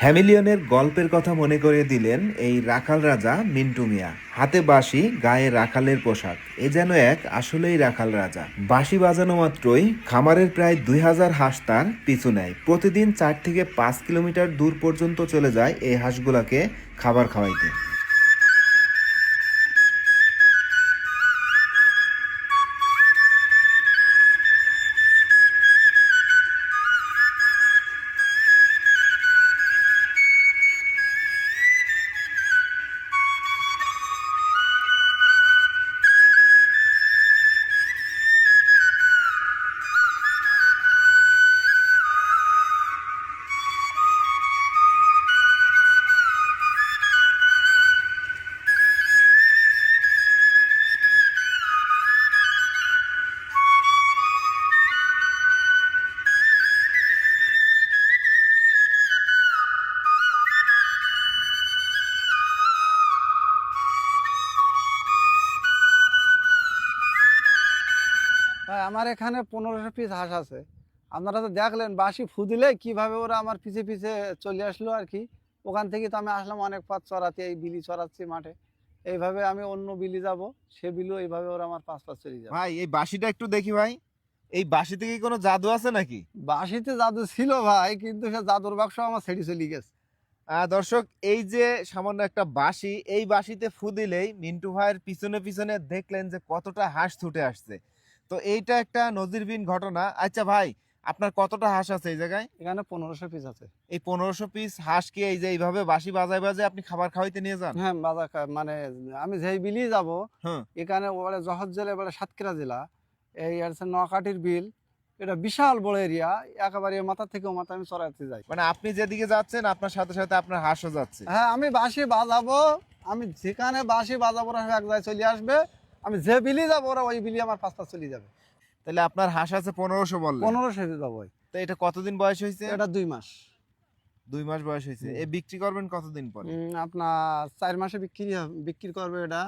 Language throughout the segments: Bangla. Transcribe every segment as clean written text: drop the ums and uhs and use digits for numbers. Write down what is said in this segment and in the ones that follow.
হ্যামিলিয়নের গল্পের কথা মনে করিয়ে দিলেন এই রাখাল রাজা মিন্টু মিয়া। হাতে বাঁশি, গায়ে রাখালের পোশাক, এ যেন এক আসলেই রাখাল রাজা। বাঁশি বাজানো মাত্রই খামারের প্রায় 2000 হাঁস তার পিছু নেয়। প্রতিদিন 4 থেকে 5 কিলোমিটার দূর পর্যন্ত চলে যায় এই হাঁসগুলাকে খাবার খাওয়াইতে। ভাই আমার এখানে 1500 পিস হাঁস আছে। আপনারা তো দেখলেন বাঁশি ফু দিলে কিভাবে ওরা আমার পিছে পিছে চলে আসলো আর কি। ওখান থেকে তো আমি আসলাম অনেক পাত চড়াতে, এই বিলি চড়াচ্ছি মাঠে। এইভাবে আমি অন্য বিলি যাব, সে বিলও এইভাবে ওরা আমার পাশ পাশ চলে যাবে। ভাই, এই বাঁশিটা একটু দেখি ভাই। এই বাঁশিতে কি কোনো জাদু আছে নাকি? বাঁশিতে জাদু ছিল ভাই, কিন্তু সে জাদুর বাক্স আমার ছেড়ে চলে গেছে। দর্শক, এই যে সামান্য একটা বাঁশি, এই বাঁশিতে ফু দিলেই মিন্টু ভাইয়ের পিছনে পিছনে দেখলেন যে কতটা হাঁস ছুটে আসছে। তো এইটা একটা নজিরবিহীন ঘটনা। আচ্ছা ভাই, আপনার কতটা হাঁস আছে এই জায়গায়? এখানে 1500 পিস আছে। এই 1500 পিস হাঁস কি এই যে এইভাবে বাঁশি বাজায় বাজায় আপনি খাবার খাওয়াইতে নিয়ে যান? হ্যাঁ, মানে আমি যেই বিলি যাব, হ্যাঁ। এখানে ওরা জহর জেলা, এবারে সাতক্ষীরা জেলা, এই আছে নোয়াখালীর বিল। এটা বিশাল বড় এরিয়া, একেবারে এ মাথা থেকে ও মাথা আমি চড়াতে যাই। মানে আপনি যেদিকে যাচ্ছেন আপনার সাথে সাথে আপনার হাঁসও যাচ্ছে। হ্যাঁ, আমি বাঁশি বাজাবো, আমি যেখানে বাঁশি বাজাবো ওরা এক জায়গায় চলে আসবে। আমি যে বিলি যাবো ওরা ওই বিলি আমার পাঁচটা চলে যাবে। তাহলে আপনার হাঁস আছে 1500 বললেন। 1500 যাবো। তো এটা কতদিন বয়স হয়েছে? এটা 2 মাস। 2 মাস বয়স হয়েছে। এ বিক্রি করবেন কতদিন পরে? আপনার 4 মাসে বিক্রি করবে এটা।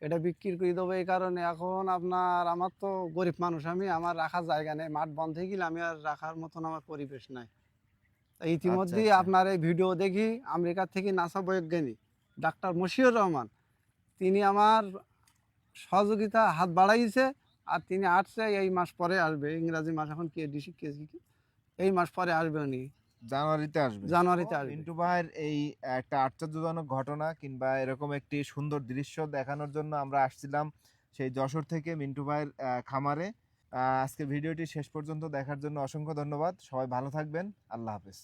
এটা বিক্রি করে দেবো এই কারণে, এখন আপনার আমার তো গরিব মানুষ, আমার রাখার জায়গা নেই, মাঠ বন্ধ হয়ে গেলে আমি আর রাখার মতন আমার পরিবেশ নাই। ইতিমধ্যেই আচ্ছা। আপনার এই ভিডিও দেখি আমেরিকা থেকে নাসা বৈজ্ঞানিক ডাক্তার মশিউর রহমান, তিনি আমার সহযোগিতা হাত বাড়াইছে। আর তিনি আসছে, এই মাস পরে আসবে, ইংরাজি মাস এখন কি এই মাস পরে আসবে উনি, জানুয়ারিতে আসবে। জানুয়ারিতে আসবে। মিন্টু ভাইয়ের এই একটা আশ্চর্যজনক ঘটনা কিংবা এরকম একটি সুন্দর দৃশ্য দেখানোর জন্য আমরা আসছিলাম সেই যশোর থেকে মিন্টু ভাইয়ের খামারে। আজকের ভিডিওটি শেষ পর্যন্ত দেখার জন্য অসংখ্য ধন্যবাদ। সবাই ভালো থাকবেন। আল্লাহ হাফেজ।